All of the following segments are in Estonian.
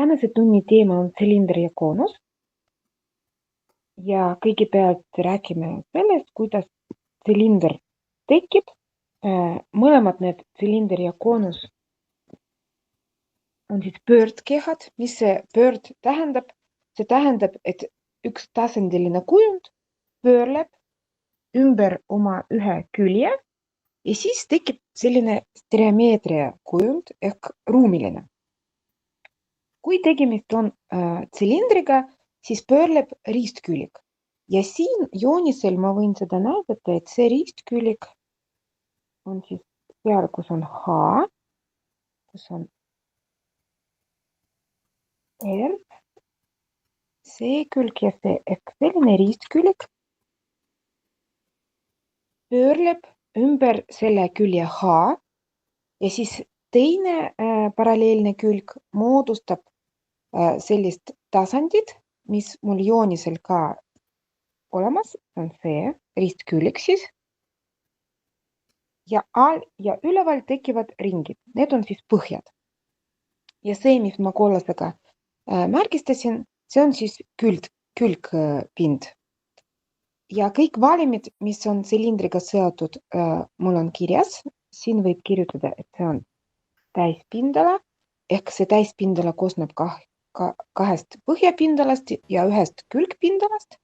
Tänase tunni teema on tsilindri ja koonus ja kõigepealt räägime sellest, kuidas tsilinder tekib. Mõlemad need tsilinder ja koonus on siis pöördkehad. Mis see pöörd tähendab? See tähendab, et üks tasandiline kujund pöörleb ümber oma ühe külje ja siis tekib selline stereomeetria kujund ehk ruumiline. Kui tegemist on tsilindriga, siis pöörleb ristkülik. Ja siin joonisel ma võin seda näidata, et see ristkülik on siis seal, kus on H, kus on R, see külg ja see ehk selline ristkülik pöörleb ümber selle külje H ja siis teine paralleelne külg moodustab sellist tasandit, mis mul joonisel ka olemas, on see ristkülik siis. Ja all ja üleval tekivad ringid, need on siis põhjad. Ja see, mis ma kollasega märgistasin, see on siis külgpind. Ja kõik valimid, mis on tsilindriga seotud, mul on kirjas. Siin võib kirjutada, et see on täispindala, ehk see täispindala koosneb kahest põhjapindalast ja ühest külgpindalast.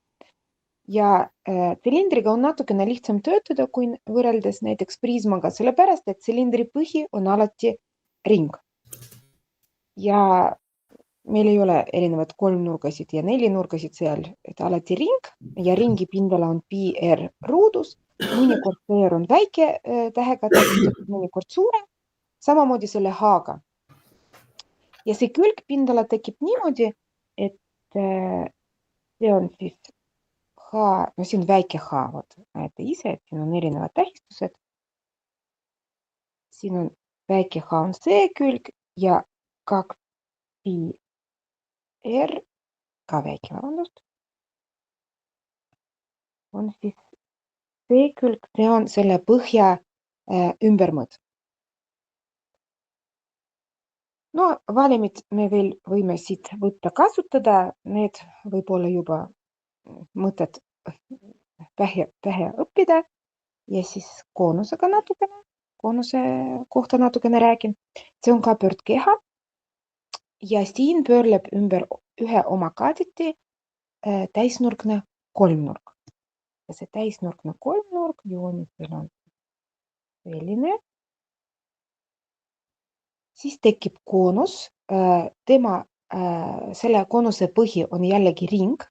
Ja tsilindriga on natukene lihtsam töötada, kui võrreldes näiteks prismaga, sellepärast, et tsilindri põhi on alati ring. Ja meil ei ole erinevad kolmnurgasid ja nelinurgasid seal, et alati ring ja ringi pindala on pi r ruudus. Mõnikord r on väike tähega tähistatud, mõnikord suurem, samamoodi selle H-ga. Ja see külgpindala tekib niimoodi, et see on siis H, no siin on väike H, näete ise, et siin on erinevad tähistused. Siin on väike H on see külg ja 2 pi r, ka väike, vabandust, on siis see külg, see on selle põhja ümbermõõt. No valimid me veel võime siit võtta kasutada, need võib-olla juba mõtted pähe õppida ja siis koonusega natukene, koonuse kohta natukene räägin. See on ka pöördkeha ja siin pöörleb ümber ühe oma kaaditi täisnurkne kolmnurk. Ja see täisnurkne kolmnurk joonisel on selline. Siis tekib koonus, selle koonuse põhi on jällegi ring,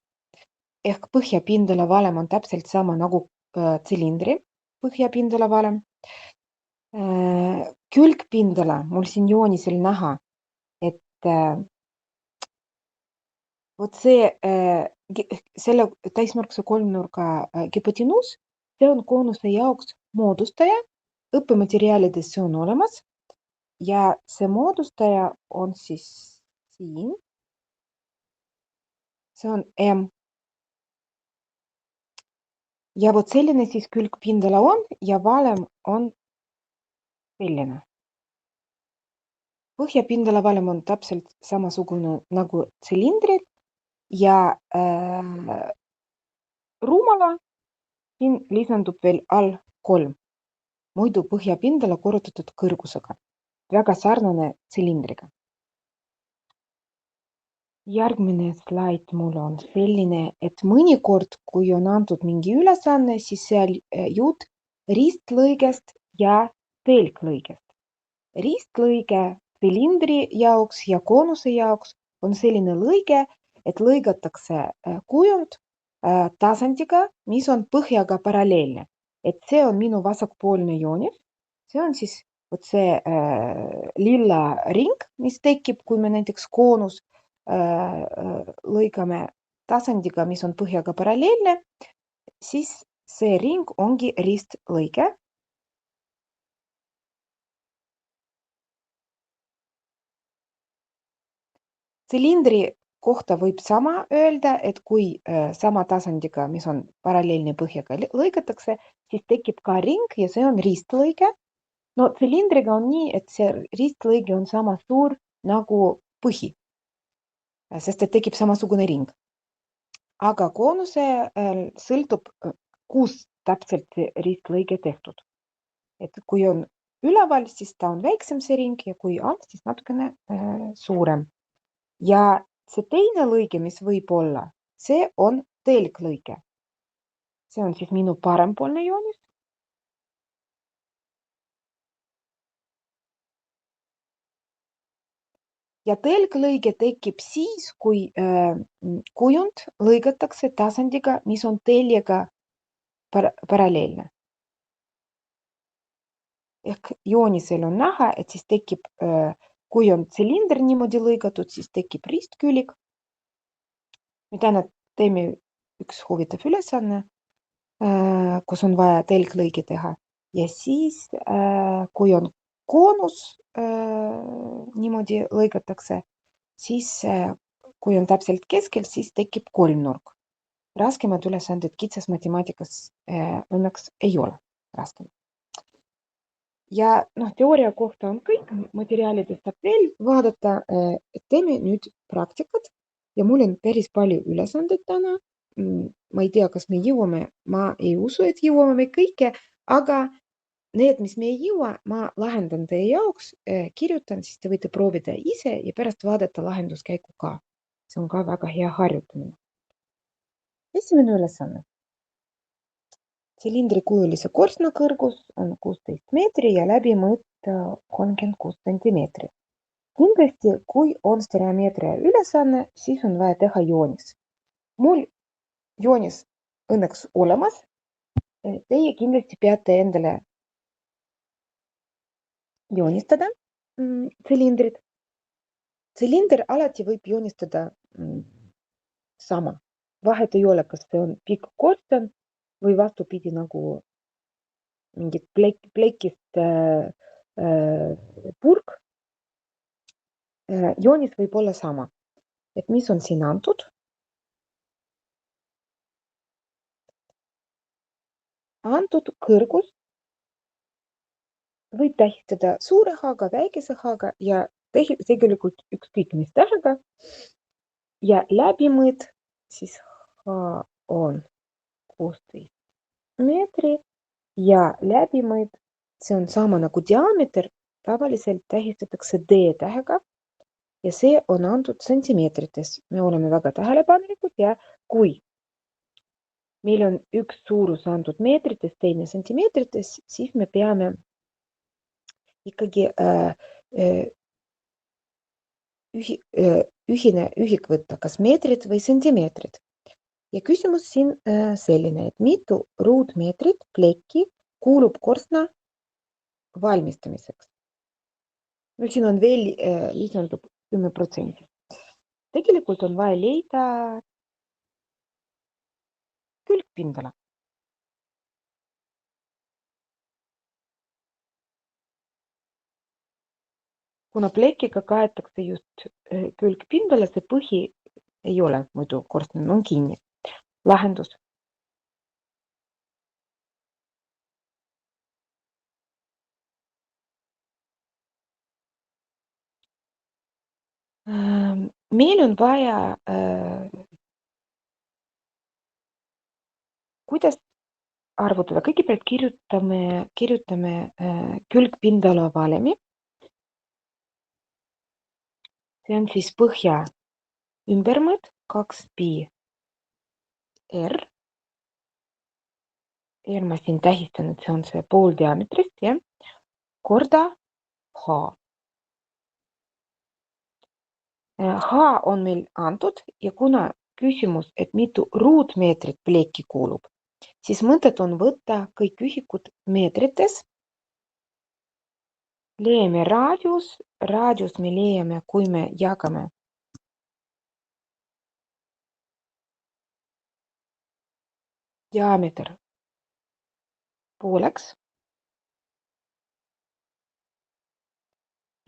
ehk põhjapindala valem on täpselt sama nagu tsilindri põhjapindala valem. Külgpindala mul siin joonisel näha, et vot see, selle täisnurkse kolmnurga hipotenuus, see on koonuse jaoks moodustaja, õppemateriaalides see on olemas. Ja see moodustaja on siis siin. See on M. Ja vot selline siis külgpindala on ja valem on selline. Põhjapindala valem on täpselt samasugune nagu tsilindril ja ruumala siin lisandub veel all 3. Muidu põhjapindala korrutatud kõrgusega. Väga sarnane tsilindriga. Järgmine slaid mul on selline, et mõnikord, kui on antud mingi ülesanne, siis seal jutt ristlõigest ja telglõigest. Ristlõige tsilindri jaoks ja koonuse jaoks on selline lõige, et lõigatakse kujund tasandiga, mis on põhjaga paralleelne. Et see on minu vasakpoolne joonis. See on siis vot see lilla ring, mis tekib, kui me näiteks koonus lõigame tasandiga, mis on põhjaga paralleelne, siis see ring ongi ristlõige. Tsilindri kohta võib sama öelda, et kui sama tasandiga, mis on paralleelne põhjaga lõigatakse, siis tekib ka ring ja see on ristlõige. No tsilindriga on nii, et see ristlõige on sama suur nagu põhi. sest et tekib samasugune ring. Aga koonuse sõltub, kus täpselt see ristlõige tehtud. Et kui on üleval, siis ta on väiksem see ring ja kui all, siis natukene suurem. Ja see teine lõige, mis võib olla, see on telglõige. See on siis minu parempoolne joonis. Ja telglõige tekib siis, kui kujund lõigatakse tasandiga, mis on teljega paralleelne. Ehk joonisel on näha, et siis tekib, kui on tsilinder niimoodi lõigatud, siis tekib ristkülik. Me täna teeme üks huvitav ülesanne, kus on vaja telglõige teha. Ja siis, kui on koonus niimoodi lõigatakse, siis kui on täpselt keskel, siis tekib kolmnurk. Raskemad ülesanded kitsas matemaatikas õnneks ei ole raskemad. Ja teooria kohta on kõik, materjalidest saab veel vaadata, et teeme nüüd praktikat ja mul on päris palju ülesandeid täna. Ma ei tea, kas me jõuame, ma ei usu, et jõuame kõike, aga need, mis me ei jõua, ma lahendan teie jaoks, kirjutan, siis te võite proovida ise ja pärast vaadata lahenduskäiku ka. See on ka väga hea harjutamine. Esimene ülesanne. Tsilindrikujulise korstna kõrgus on 16 meetri ja läbimõõt 36 sentimeetri. Kindlasti, kui on stereomeetria ülesanne, siis on vaja teha joonis. Mul joonis õnneks olemas. Teie kindlasti peate endale joonistada tsilindrid. Tsilinder alati võib joonistada sama. Vahet ei ole, kas see on pikk korsten või vastupidi nagu mingit plekist purk. Joonis võib olla sama. Et mis on siin antud? Antud kõrgus võib tähistada suure H-ga, väikese H-ga ja tegelikult ükskõik mis tähega. Ja läbimõõt siis H on 16 meetri ja läbimõõt, see on sama nagu diameeter, tavaliselt tähistatakse D-tähega ja see on antud sentimeetrites. Me oleme väga tähelepanelikud ja kui meil on üks suurus antud meetrites, teine sentimeetrites, siis me peame ikkagi ühine ühik võtta, kas meetrid või sentimeetrid. Ja küsimus siin selline, et mitu ruutmeetrit plekki kuulub korstna valmistamiseks. Siin on veel lisandub 10%. Tegelikult on vaja leida külgpindala. Kuna plekiga kaetakse just külgpindala, see põhi ei ole muidu korstnal, on kinni. Lahendus. Meil on vaja, kuidas arvutada. Kõigepealt kirjutame külgpindala valemi. See on siis põhja ümbermõõt 2pi r. R ma siin tähistan, et see on see pool diametrist, ja, korda H. H on meil antud ja kuna küsimus, et mitu ruutmeetrit plekki kuulub, siis mõtet on võtta kõik ühikud meetrites. Leiame raadius me leiame, kui me jagame diameeter pooleks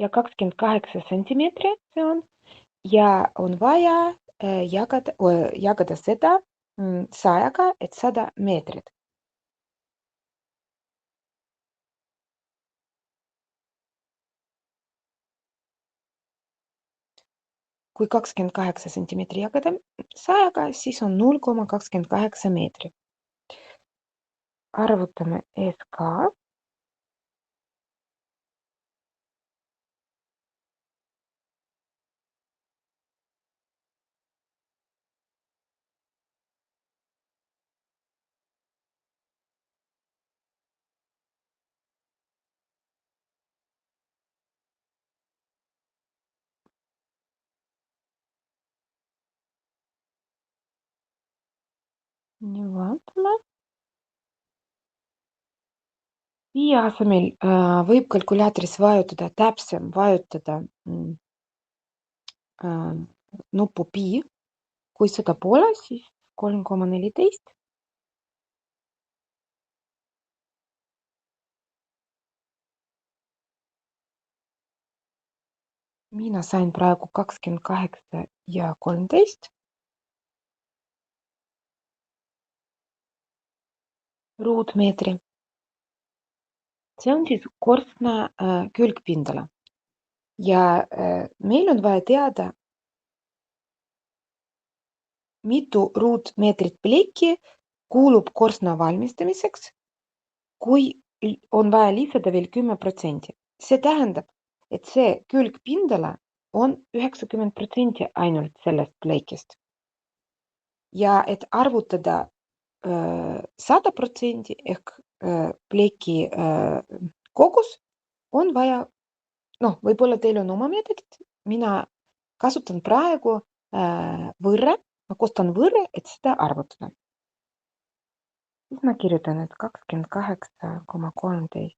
ja 28 sentimeetri see on ja on vaja jagada seda 100-ga, et 100 meetrit. Kui 28 sentimeetri jagada 100-ga, siis on 0,28 meetri. Arvutame SK. Nii vaatame. Pi asemel võib kalkulaatoris vajutada täpsem, vajutada nuppu Pi. Kui seda pole, siis 3,14. Mina sain praegu 28 ja 13. Ruutmeetri. See on siis korstna külgpindala. Ja meil on vaja teada, mitu ruutmeetrit plekki kuulub korstna valmistamiseks, kui on vaja lisada veel 10%. See tähendab, et see külgpindala on 90% ainult sellest plekist. Ja et arvutada 100% ehk pleki kogus on vaja, võib-olla teil on oma meetodid, mina kasutan praegu võrre, ma kostan võrre, et seda arvutada. Siis ma kirjutan, et 28,13.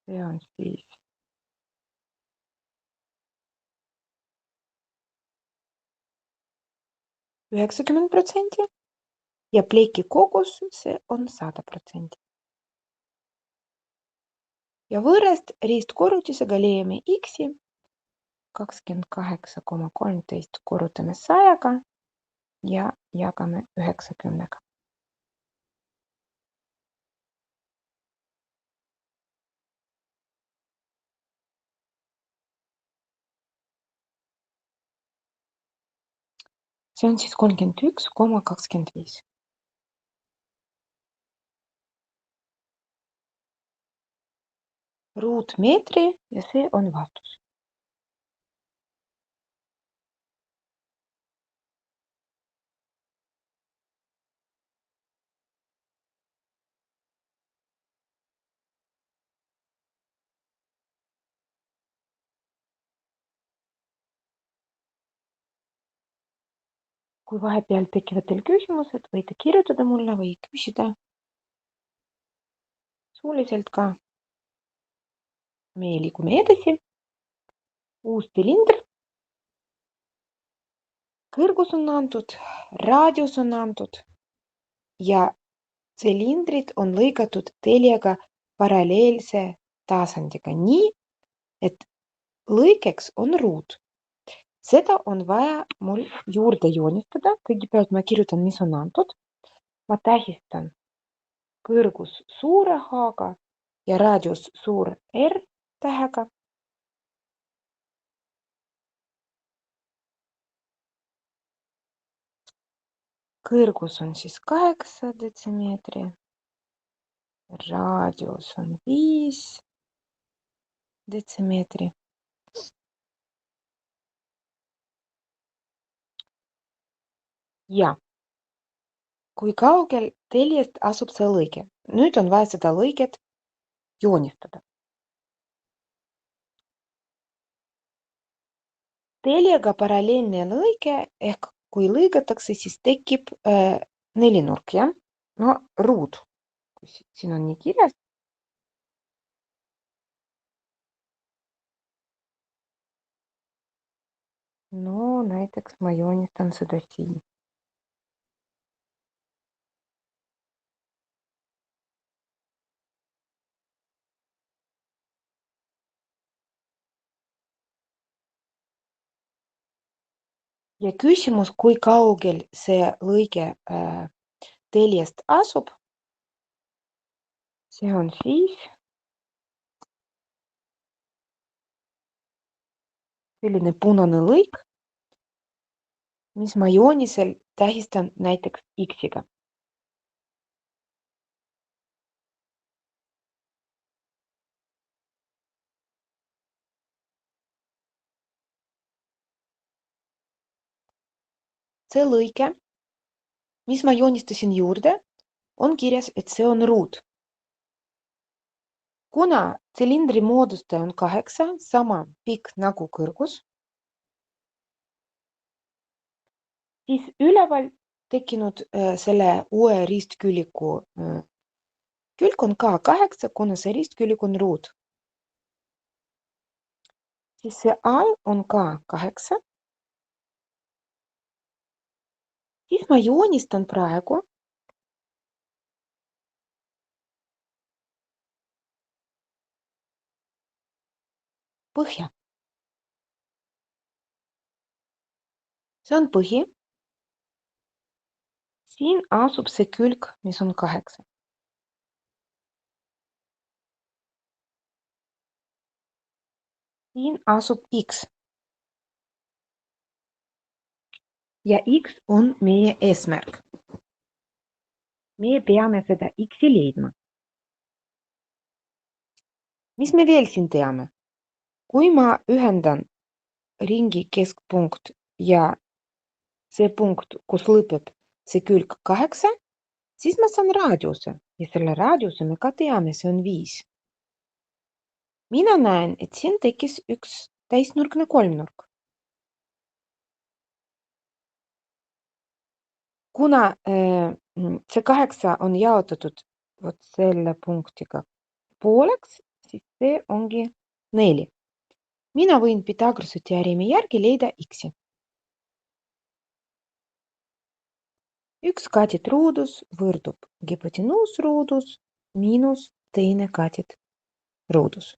See on siis 90% ja pleki kogus see on 100%. Ja võrrest ristkorrutisega leiame x-i 28,13 korrutame 100-ga ja jagame 90-ga. See on siis 31,25. Ruutmeetri ja see on vastus. Kui vahepeal tekivad teil küsimused, võite kirjutada mulle või küsida suuliselt ka. Me liigume edasi. Uus silindr. Kõrgus on antud, raadius on antud ja silindrid on lõigatud teljega paralleelse tasandiga nii, et lõikeks on ruut. Seda on vaja mul juurde joonistada. Kõigepealt ma kirjutan, mis on antud. Ma tähistan kõrgus suure H-ga ja raadius suur R tähega. Kõrgus on siis 8 detsimeetri. Raadius on 5 detsimeetri. Ja kui kaugel teljest asub see lõige? Nüüd on vaja seda lõiget joonistada. Teljega paralleelne lõige ehk kui lõigatakse, siis tekib nelinurk, jah? No ruut, kui siin on nii kirjas. No näiteks ma joonistan seda siin. Ja küsimus, kui kaugel see lõige teljest asub, see on siis selline punane lõik, mis ma joonisel tähistan näiteks X-iga. See lõike, mis ma joonistasin juurde, on kirjas, et see on ruut. Kuna tsilindri moodustaja on 8, sama pikk nagu kõrgus, siis üleval tekkinud selle uue ristküliku külg on ka 8, kuna see ristkülik on ruut. Siis see all on ka 8. Siis ma joonistan praegu põhja. See on põhi. Siin asub see külg, mis on 8. Siin asub X. Ja X on meie eesmärk. Meie peame seda X-i leidma. Mis me veel siin teame? Kui ma ühendan ringi keskpunkt ja see punkt, kus lõpeb see külg 8, siis ma saan raadiuse ja selle raadiuse me ka teame, see on 5. Mina näen, et siin tekkis üks täisnurkne kolmnurk. Kuna see 8 on jaotatud vot selle punktiga pooleks, siis see ongi 4. Mina võin Pythagorase teoreemi järgi leida X-i. Üks katit ruudus võrdub hipotenuusruudus miinus teine katit ruudus.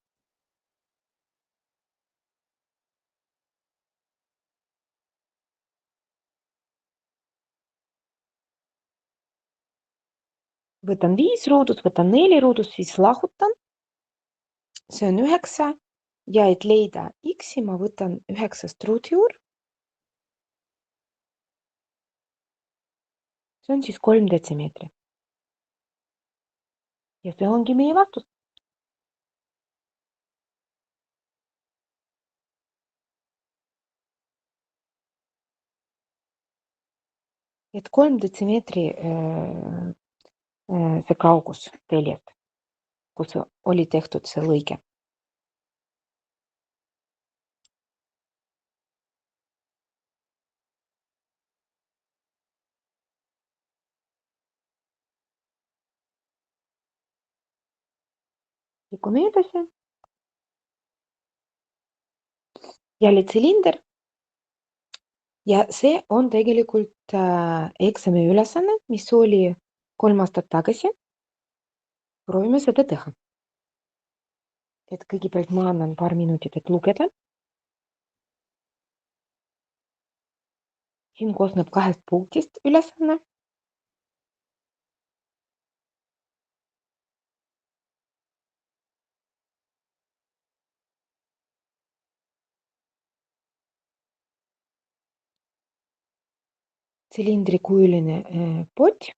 Võtan 5 ruudus, võtan 4 ruudus, siis lahutan. See on 9 ja et leida X-i ma võtan 9 ruutjuur. See on siis 3 detsimeetri. Ja see ongi meie vastus. Et 3 detsimeetri see kaugus teljelt, kus oli tehtud see lõige. Liigume edasi. Jälle tsilinder. Ja see on tegelikult eksami ülesanne, mis oli 3 aastat tagasi. Proovime seda teha. Et kõigepealt ma annan paar minutit, et lugeda. Siin koosneb 2 punktist ülesanne. Tsilindrikujuline pott.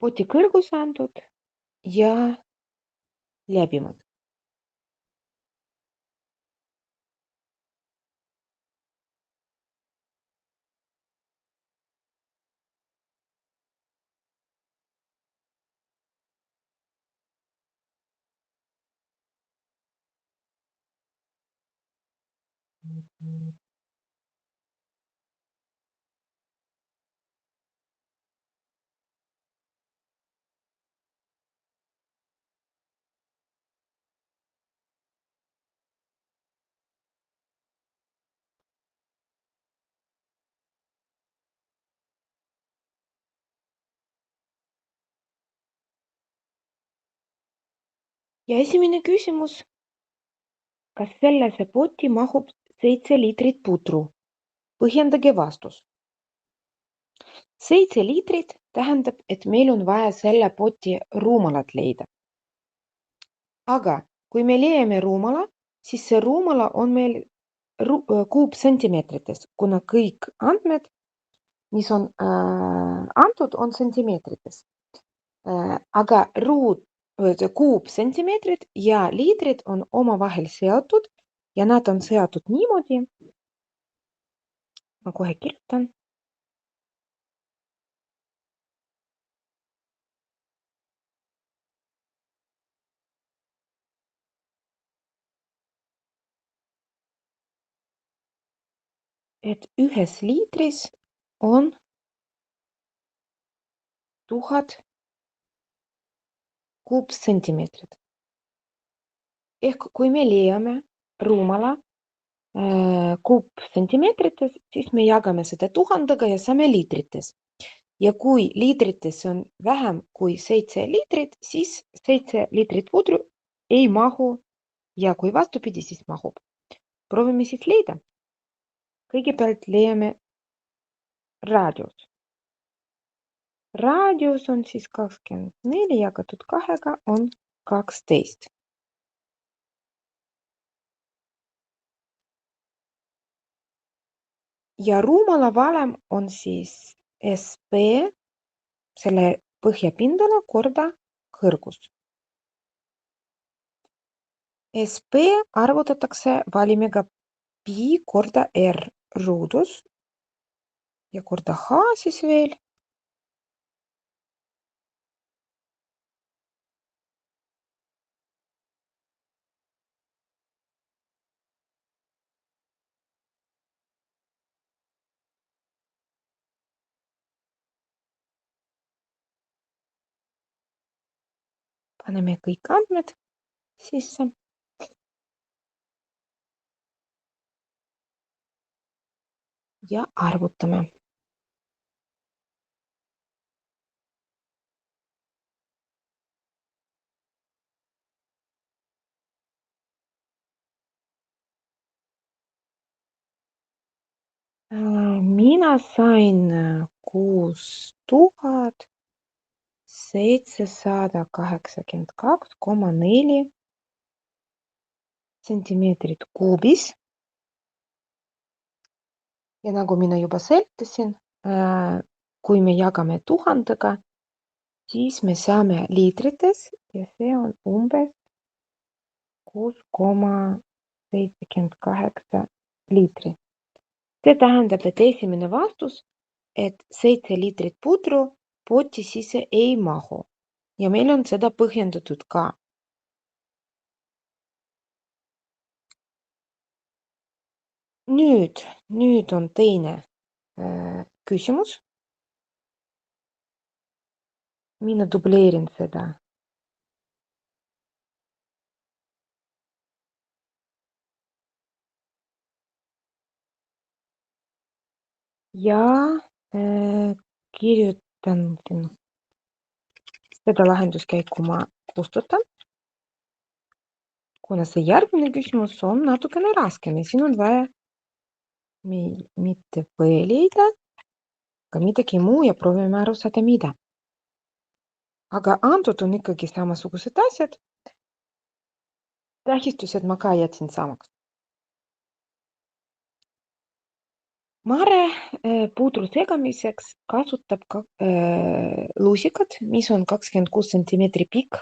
Poti kõrgus antud ja läbimad. Ja esimene küsimus. Kas sellesse poti mahub 7 liitrit putru? Põhjendage vastus. 7 liitrit tähendab, et meil on vaja selle poti ruumalat leida. Aga kui me leiame ruumala, siis see ruumala on meil kuupsentimeetrites, kuna kõik andmed, mis on antud, on sentimeetrites. Aga kuupsentimeetrid ja liitrid on omavahel seotud ja nad on seotud niimoodi. Ma kohe kirjutan. Et ühes liitris on 1000 kuupsentimeetrit. Ehk kui me leiame ruumala kuupsentimeetrites, siis me jagame seda 1000-ga ja saame liitrites. Ja kui liitrites on vähem kui 7 liitrit, siis 7 liitrit pudru ei mahu ja kui vastupidi, siis mahub. Proovime siis leida. Kõigepealt leiame raadius. Raadius on siis 24 jagatud 2-ga on 12. Ja ruumala valem on siis SP, selle põhjapindala korda kõrgus. SP arvutatakse valimiga pi korda R ruudus ja korda H siis veel. Paneme kõik andmed sisse. Ja arvutame. Mina sain 6782,4 sentimeetrit kuubis. Ja nagu mina juba selgitasin, kui me jagame 1000-ga, siis me saame liitrites ja see on umbes 6,78 liitri. See tähendab, et esimene vastus, et 7 liitrit pudru poti sisse ei mahu ja meil on seda põhjendatud ka. Nüüd on teine küsimus. Mina dubleerin seda. Ja kirjutan seda lahenduskäiku ma kustutan, kuna see järgmine küsimus on natukene raskene. Siin on vaja mitte või leida, aga midagi muu ja proovime aru saada mida. Aga antud on ikkagi samasugused asjad. Tähistused ma ka jätsin samaks. Mare pudru segamiseks kasutab luusikat, mis on 26 sentimeetri pikk.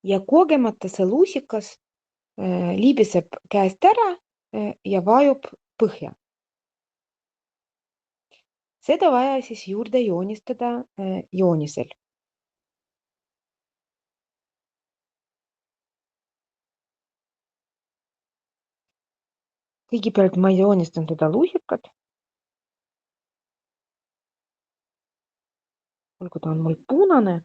Ja kogemata see luusikas liibiseb käest ära ja vajub põhja. Seda vaja siis juurde joonistada joonisel. Kõigepealt ma joonistan seda luusikat. Olgu ta on mul punane.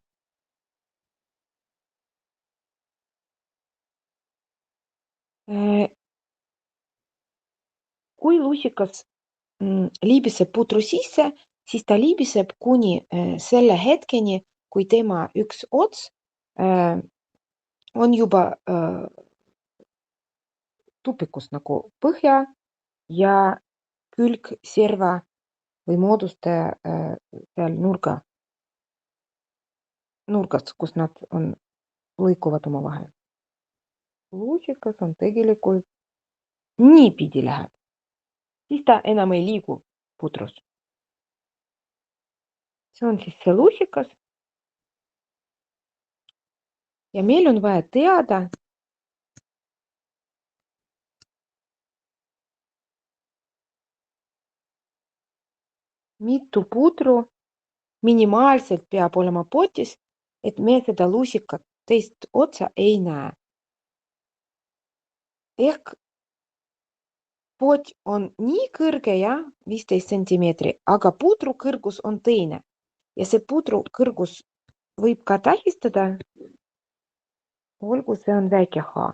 Kui luusikas liibiseb pudru sisse, siis ta liibiseb kuni selle hetkeni, kui tema üks ots on juba tupikus nagu põhja ja külg serva või mooduste seal nurgas, kus nad lõikuvad omavahel. Lusikas on tegelikult niipidi läheb, siis ta enam ei liigu pudrus. See on siis see lusikas. Ja meil on vaja teada, mitu pudru minimaalselt peab olema potis, et me seda lusikat teist otsa ei näe. Ehk pot on nii kõrge, 15 sentimeetri, aga pudru kõrgus on teine. Ja see pudru kõrgus võib ka tähistada, olgu see on väike H.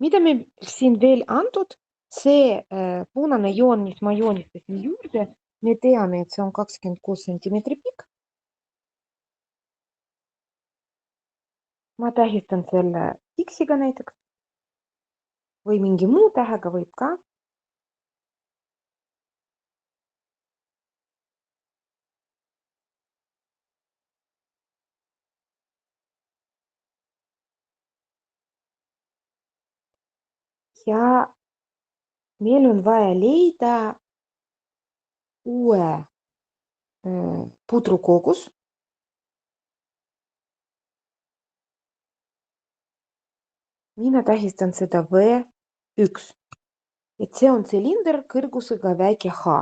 Mida me siin veel antud? See punane joon, mis ma joonistasin juurde, me teame, et see on 26 sentimeetri pikk. Ma tähistan selle X-iga näiteks või mingi muu tähega võib ka. Ja meil on vaja leida uue pudru kogus. Mina tähistan seda V1. Et see on tsilinder kõrgusega väike H.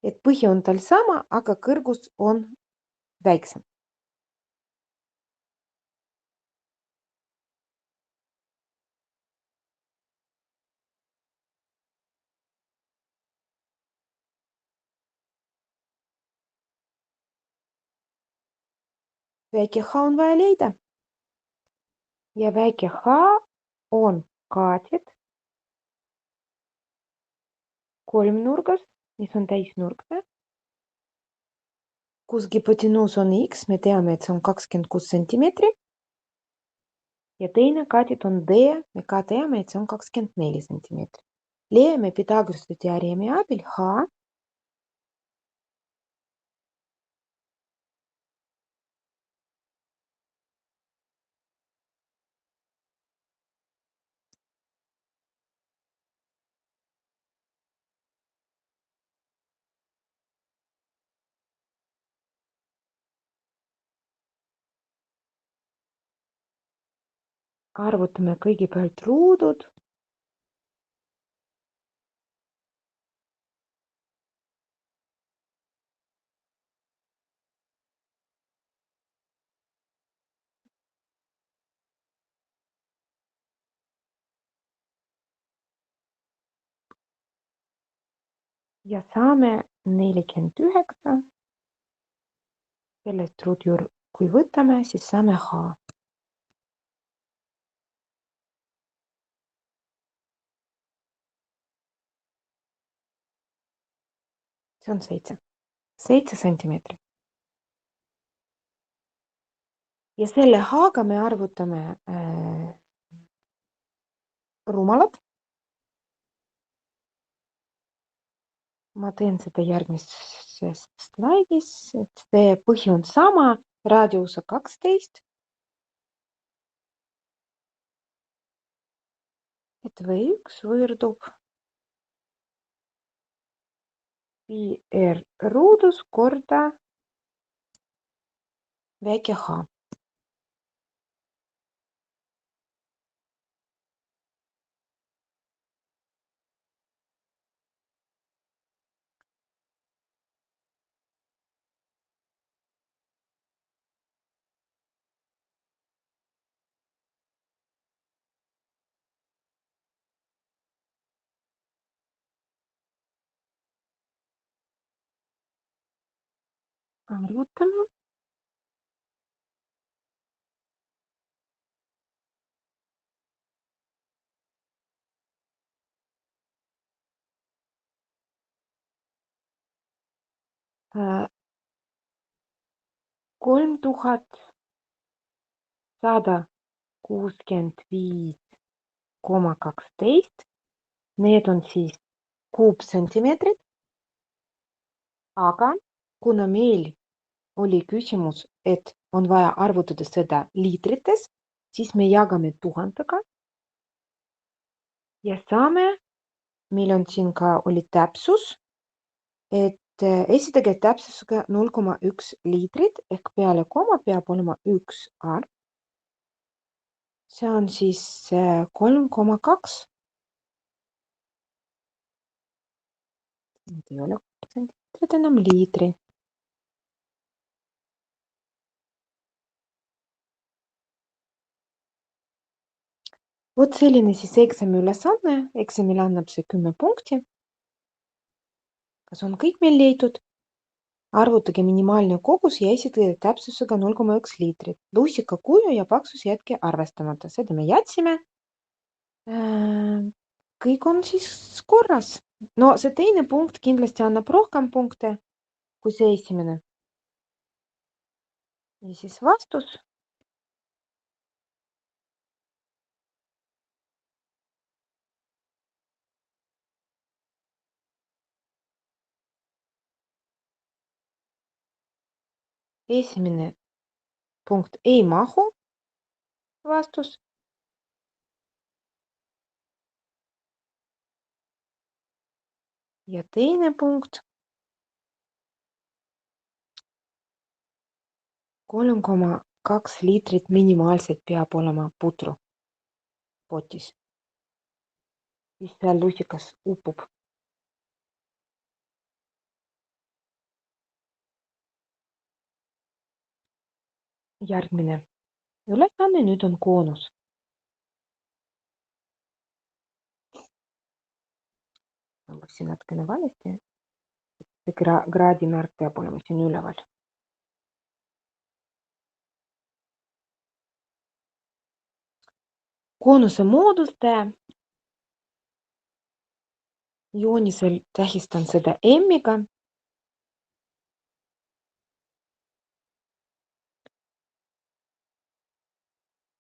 Et põhi on tal sama, aga kõrgus on väiksem. Väike H on vaja leida. Ja väike H on katet kolmnurgas, mis on täisnurkne. Kus hipotenuus on X, me teame, et see on 26 sentimeetri. Ja teine katet on D, me ka teame, et see on 24 sentimeetri. Leiame Pythagorase teoreemi abil H. Arvutame kõigepealt ruudud. Ja saame 49. Sellest ruudjur, kui võtame, siis saame H. See on 7. 7 sentimeetri. Ja selle H-ga me arvutame rumalad. Ma teen seda järgmises slaidis, et see põhi on sama, raadiusa 12. Et V1 võrdub pi R ruudus korda väike H. Arvutame. 3165,12. Need on siis kuupsentimeetrid, aga kuna meil oli küsimus, et on vaja arvutada seda liitrites, siis me jagame tuhandega ja saame, meil on siin ka oli täpsus, et esitage täpsusega 0,1 liitrit ehk peale koma peab olema üks arv. See on siis 3,2. Need ei ole sentimeetrid enam liitri. Vot selline siis eksami ülesanne, eksamile annab see 10 punkti. Kas on kõik meil leitud? Arvutage minimaalne kogus ja esitage täpsusega 0,1 liitrit. Lusika kuju ja paksus jätke arvestamata. Seda me jätsime. Kõik on siis korras. No see teine punkt kindlasti annab rohkem punkte kui see esimene. Ja siis vastus. Esimene punkt ei mahu. Vastus. Ja teine punkt 3,2 liitrit minimaalselt peab olema putru potis. Siis seal lusikas upub. Järgmine ülesanne nüüd on koonus. Ma võiksin natukene valesti. See kraadimärk peab olema siin üleval. Koonuse moodustaja. Joonisel tähistan seda M-iga.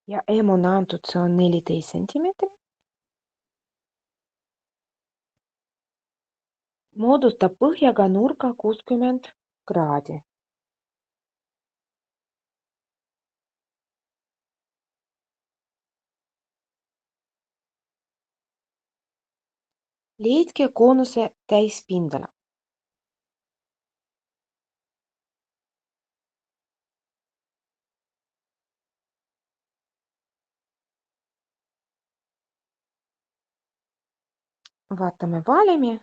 Ja M on antud, see on 14 sentimeetri. Moodustab põhjaga nurga 60 kraadi. Leidke koonuse täispindala. Vaatame valemi,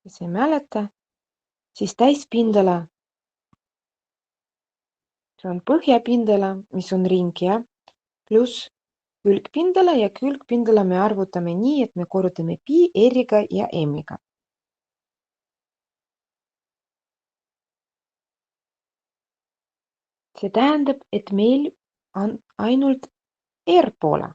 kes ei mäleta, siis täispindala. See on põhjapindala, mis on ring, ja pluss külgpindala ja külgpindala me arvutame nii, et me korrutame pi R-iga ja M-iga. See tähendab, et meil on ainult R-poole.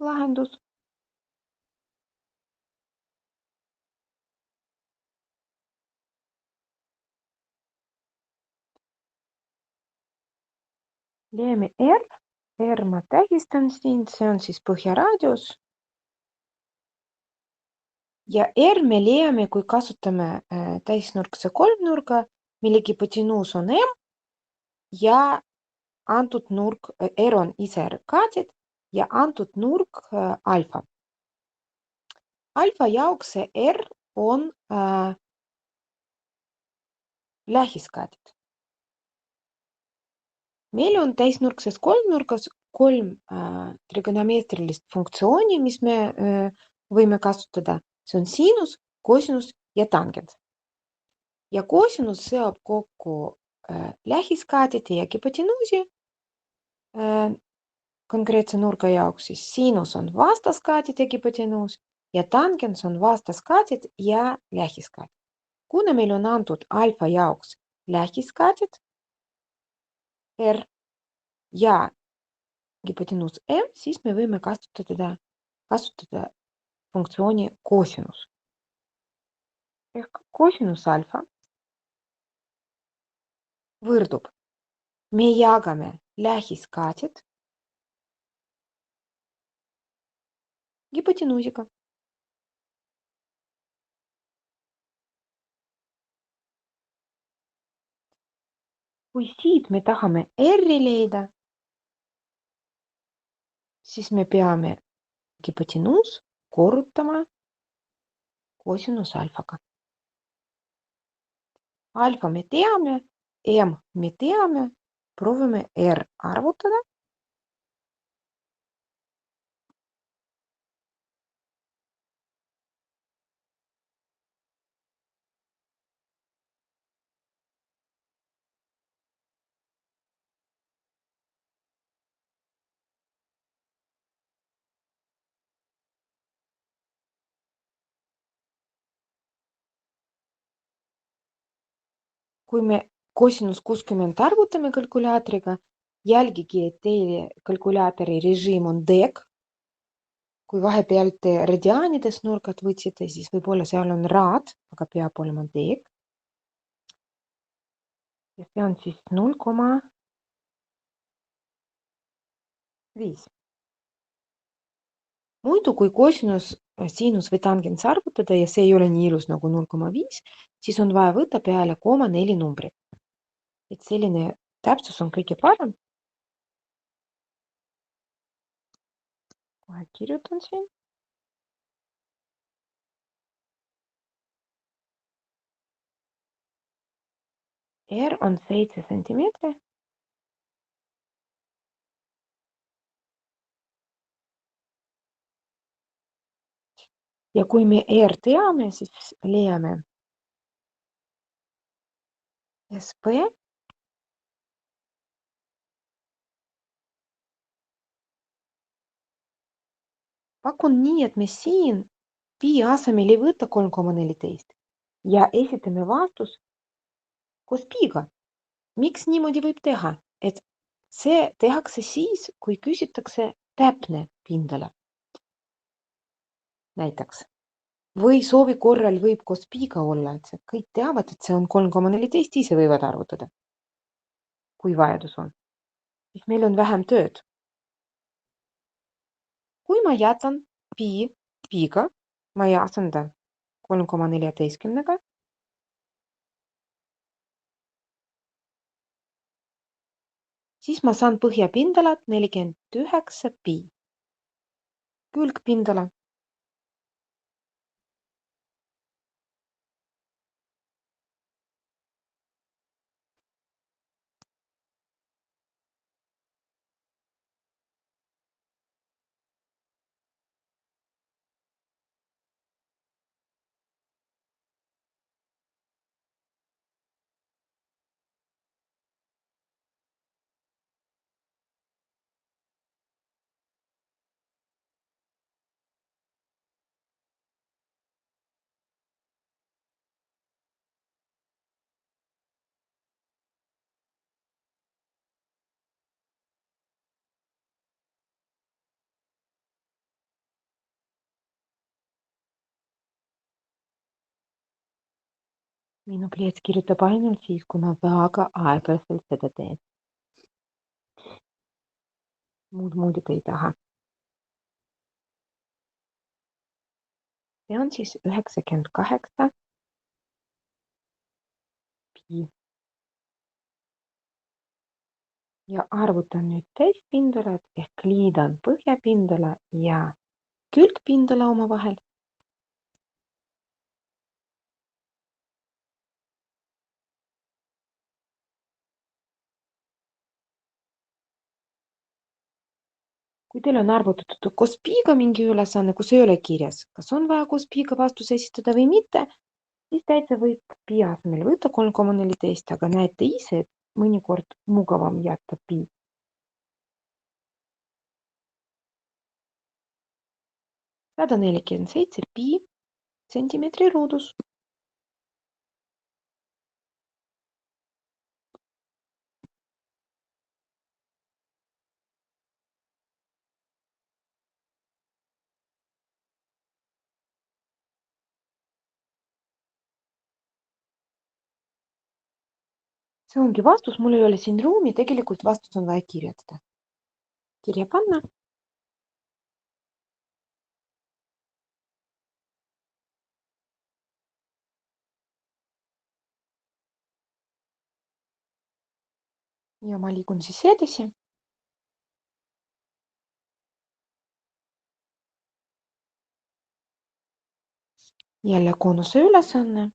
Lahendus. Leiame R. R ma tähistan siin, see on siis põhjaraadius. Ja R me leiame, kui kasutame täisnurkse kolmnurga, mille hipotenuus on M ja antud nurk, R on ise kaadid ja antud nurk alfa. Alfa jaoks see R on lähiskaadid. Meil on täisnurkses kolmnurgas kolm trigonomeetrilist funktsiooni, mis me võime kasutada. See on siinus, kosinus ja tangent. Ja kosinus seob kokku lähiskaadide ja hipotenuusi. Konkreetse nurga jaoks siis siinus on vastaskaadid ja hipotenuus ja tangens on vastaskaadid ja lähiskaadid. Kuna meil on antud alfa jaoks lähiskaadid R ja hipotenuus m, siis me võime kasutada funktsiooni kosinus. Ehk kosinus alfa võrdub. Me jagame lähiskatjed hipotenuusiga. Kui siit me tahame R-i leida, siis me peame hipotenuus korrutama kosinus alfaga. Alfa me teame, M me teame, proovime R arvutada. Kui me kosinus 60 arvutame kalkulaatoriga, jälgige, et teie kalkulaatori režiim on deg. Kui vahepeal te radiaanides nurgad võtsite, siis võib-olla seal on raad, aga peab olema deg. Ja see on siis 0,5. Muidu kui kosinus, siinus või tangens arvutada ja see ei ole nii ilus nagu 0,5, siis on vaja võtta peale 0,4 numbrit. Et selline täpsus on kõige parem. Kohe kirjutan siin. R on 7 centimeetri. Ja kui me R teame, siis leiame SP pakun nii, et me siin pi asemel ei võta 3,14 ja esitame vastus koos piiga. Miks niimoodi võib teha? Et see tehakse siis, kui küsitakse täpne pindala. Näiteks. Või soovi korral võib koos piiga olla, et kõik teavad, et see on 3,14, ise võivad arvutada. Kui vajadus on. Siis meil on vähem tööd. Kui ma jätan piiga, ma ei asenda 3,14-ga, siis ma saan põhjapindalat 49 pi. Külgpindala. Minu pliiats kirjutab ainult siis, kui ma väga aeglaselt seda teen. Muud muidugi ei taha. See on siis 98 pi. Ja arvutan nüüd täispindalat ehk liidan põhjapindala ja külgpindala omavahel. Kui teil on arvutatud koos piiga mingi ülesanne, kus ei ole kirjas, kas on vaja koos piiga vastus esitada või mitte, siis täitsa võib pi asemel võtta 3,14, aga näete ise, et mõnikord mugavam jätta pi. 147 pi sentimeetri ruudus. see ongi vastus, mul ei ole siin ruumi, tegelikult vastus on vaja kirjutada. Kirja panna. Ja ma liigun siis edasi. Jälle koonuse ülesanne.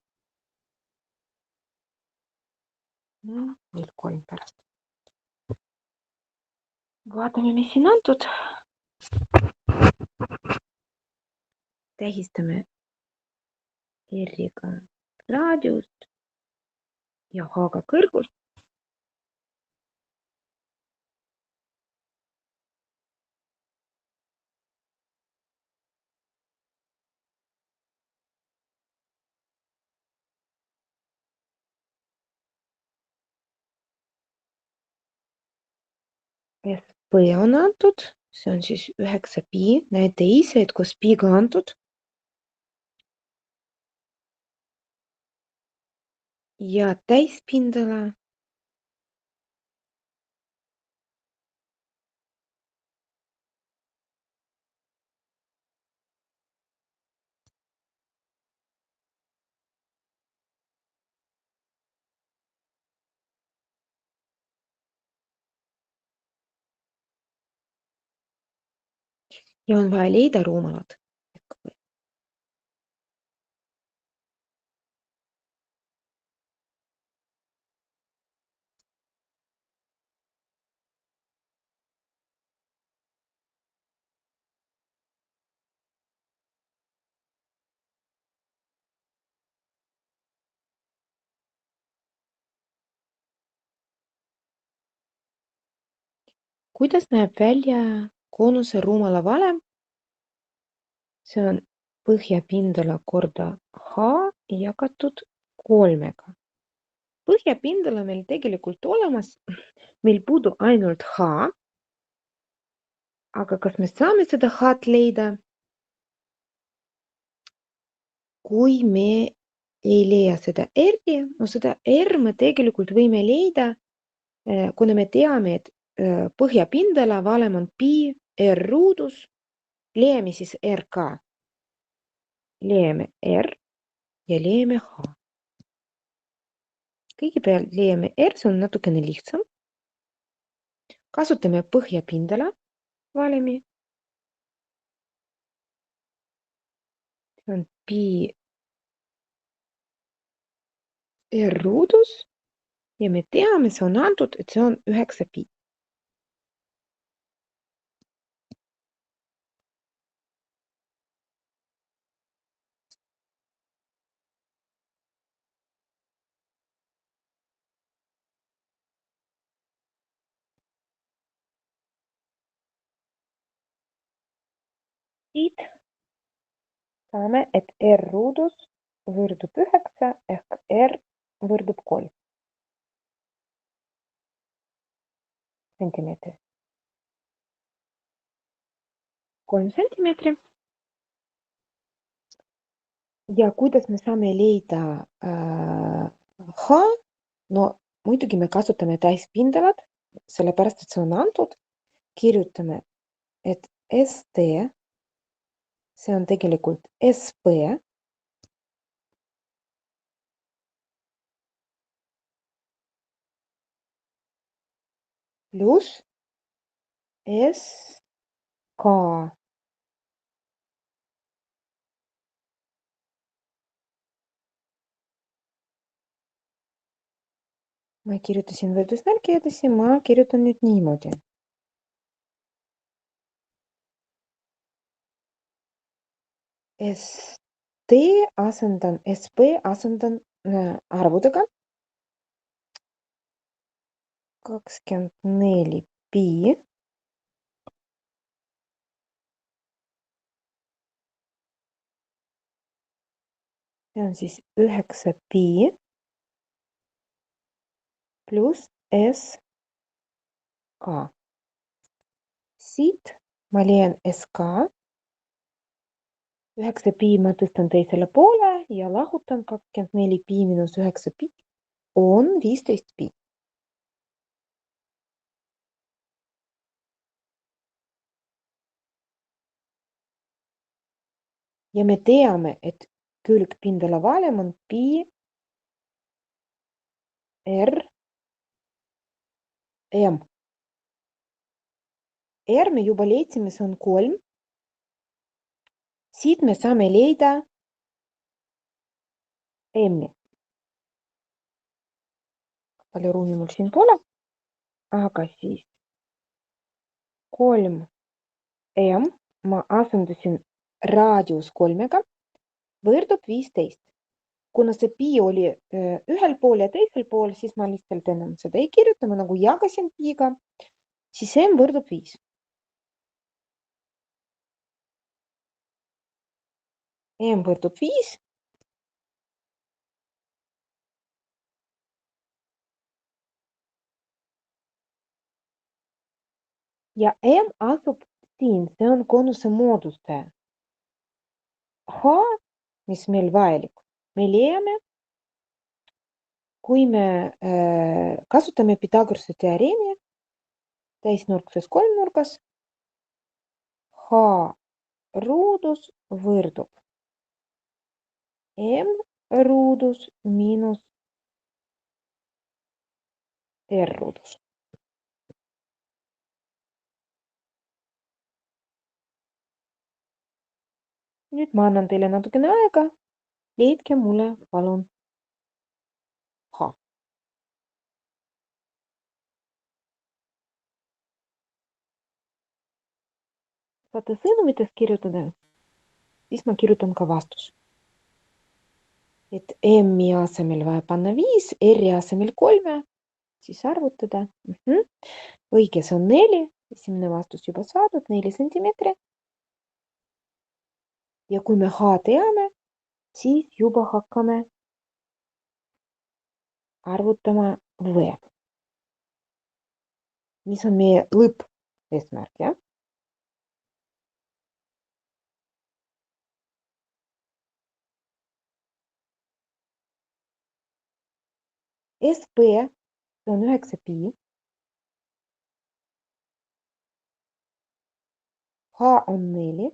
Veel 3 pärast. Vaatame, mis siin antud. Tähistame R-iga raadiust ja H-ga kõrgust. SP on antud, see on siis 9 pi. Näete ise, et koos piiga antud. Ja täispindala ja on vaja leida ruumalad. Kuidas näeb välja koonuse ruumala valem? See on põhjapindala korda H jagatud 3-ga. Põhjapindala meil tegelikult olemas, meil puudub ainult H. Aga kas me saame seda H-d leida? Kui me ei leia seda R-i, no seda R me tegelikult võime leida, kuna me teame, et põhjapindala valem on pi R ruudus, leiame siis R ka. Leiame R ja leiame H. Kõigepealt leiame R, see on natukene lihtsam. Kasutame põhjapindala valemi. See on pi R ruudus ja me teame, see on antud, et see on 9 pi. Siit saame, et R ruudus võrdub 9 ehk R võrdub 3 sentimeetri. 3 sentimeetri. Ja kuidas me saame leida H? No muidugi me kasutame täispindalad, sellepärast, et see on antud. Kirjutame, et ST, see on tegelikult SP pluss SK. Ma kirjutasin võrdusmärgi edasi, ma kirjutan nüüd niimoodi. ST asendan, SP asendan arvudega. 24 pi see on siis 9 pi pluss SK. Siit ma leian SK. 9 pi ma tõstan teisele poole ja lahutan 24 pi miinus 9 pi on 15 pi. ja me teame, et külgpindala valem on pi r m. R me juba leidsime, see on 3. Siit me saame leida m-i. Palju ruumi mul siin pole, aga siis 3m, ma asendasin raadius 3-ga, võrdub 15. Kuna see pi oli ühel pool ja teisel pool, siis ma lihtsalt enam seda ei kirjuta, ma nagu jagasin piiga, siis m võrdub 5. M võrdub 5. Ja M asub siin, see on koonuse moodustaja. H, mis meil vajalik, me leiame, kui me kasutame Pythagorase teoreemi täisnurkses kolmnurgas, H ruudus võrdub M ruudus miinus R ruudus. Nüüd ma annan teile natukene aega, leidke mulle palun H. Saate sõnumites kirjutada, siis ma kirjutan ka vastus. Et M-i asemel vaja panna 5, R-i asemel 3, siis arvutada. Õige, see on 4, esimene vastus juba saadud, 4 sentimeetri. Ja kui me H teame, siis juba hakkame arvutama V. Mis on meie lõpp-eesmärk, jah? SB on 9 pi. H on 4.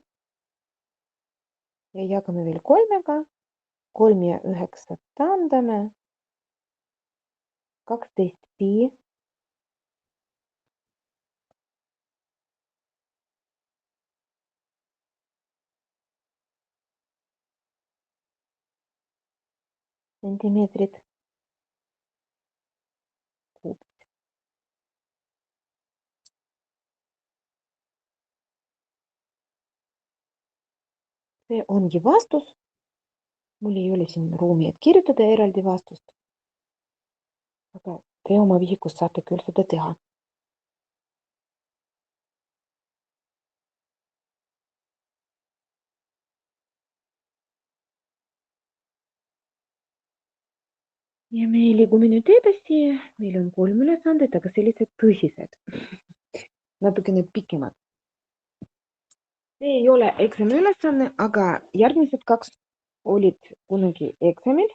Ja jagame veel 3-ga. 3 ja 9 taandame. 12 pi. Sentimeetrid kuubit. See ongi vastus. Mul ei ole siin ruumi, et kirjutada eraldi vastust. Aga te oma vihikus saate küll seda teha. Ja me liigume nüüd edasi. Meil on 3 ülesandet, aga sellised tõsised. Natukene pikemad. See ei ole eksami ülesanne, aga järgmised 2 olid kunagi eksamil.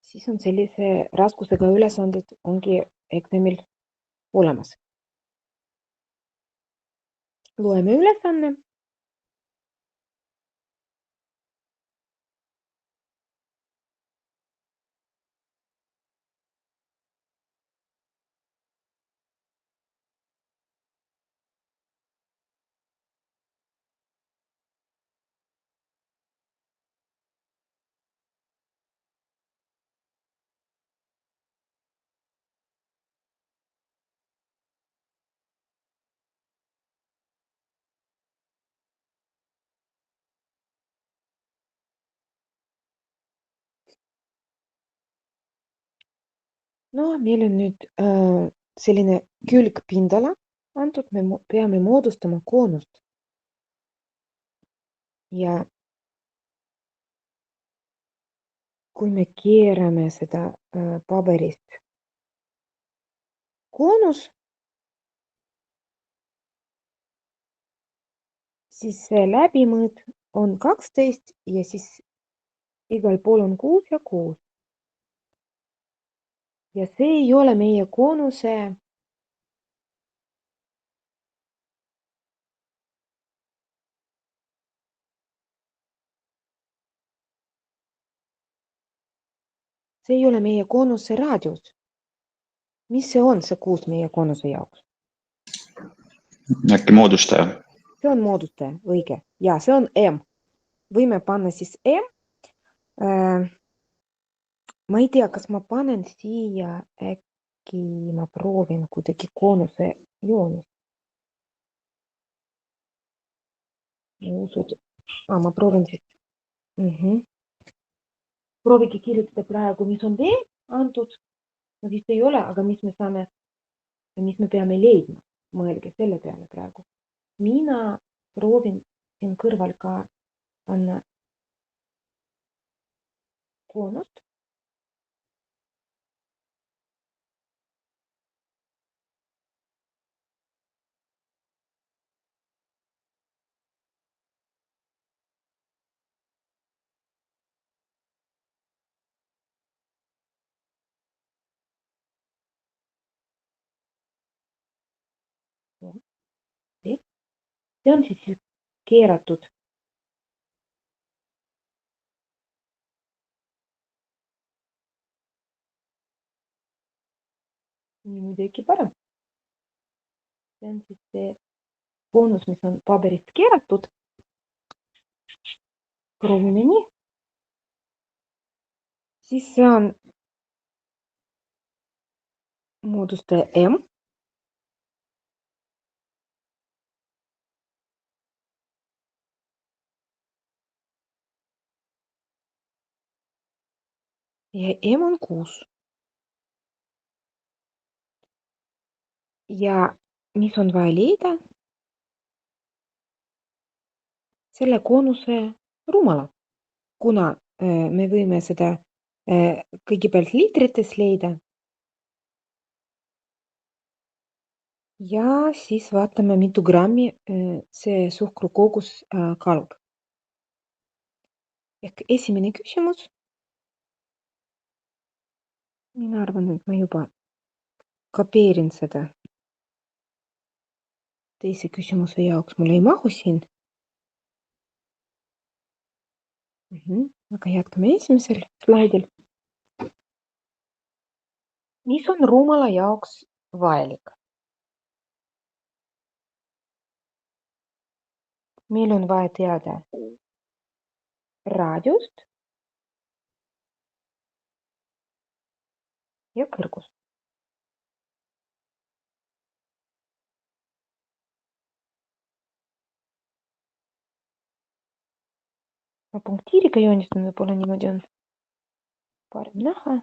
Siis on sellise raskusega ülesanded ongi eksamil olemas. Loeme ülesanne. No, meil on nüüd selline külgpindala antud, me peame moodustama koonust. Ja kui me keerame seda paberist koonus, siis see läbimõõt on 12 ja siis igal pool on 6 ja 6. Ja see ei ole meie koonuse see ei ole meie koonuse raadius. Mis see on, see kuus meie koonuse jaoks? Äkki moodustaja? See on moodustaja, õige. Ja see on M. Võime panna siis M. Ma ei tea, kas ma panen siia äkki ma proovin kuidagi koonuse joonist. Ma proovin siis. Proovige kirjutada praegu, mis on veel antud. No vist ei ole, aga mis me peame leidma. Mõelge selle peale praegu. Mina proovin siin kõrval ka panna koonust. See on siis keeratud. Nüüd äkki parem. See on siis see koonus, mis on paberist keeratud. Proovime nii. Siis see on moodustaja M. Ja M on 6. Ja mis on vaja leida? Selle koonuse rumala. Kuna me võime seda kõigepealt liitrites leida. Ja siis vaatame, mitu grammi see suhkrukogus kaalub. Ehk esimene küsimus. Mina arvan, et ma juba kapeerin seda. Teise küsimuse jaoks mul ei mahu siin. Aga jätkame esimesel slaidil. Mis on rumala jaoks vajalik? Meil on vaja teada raadiust ja kõrgust. Ma punktiiriga joonistan, võib-olla niimoodi on parem näha.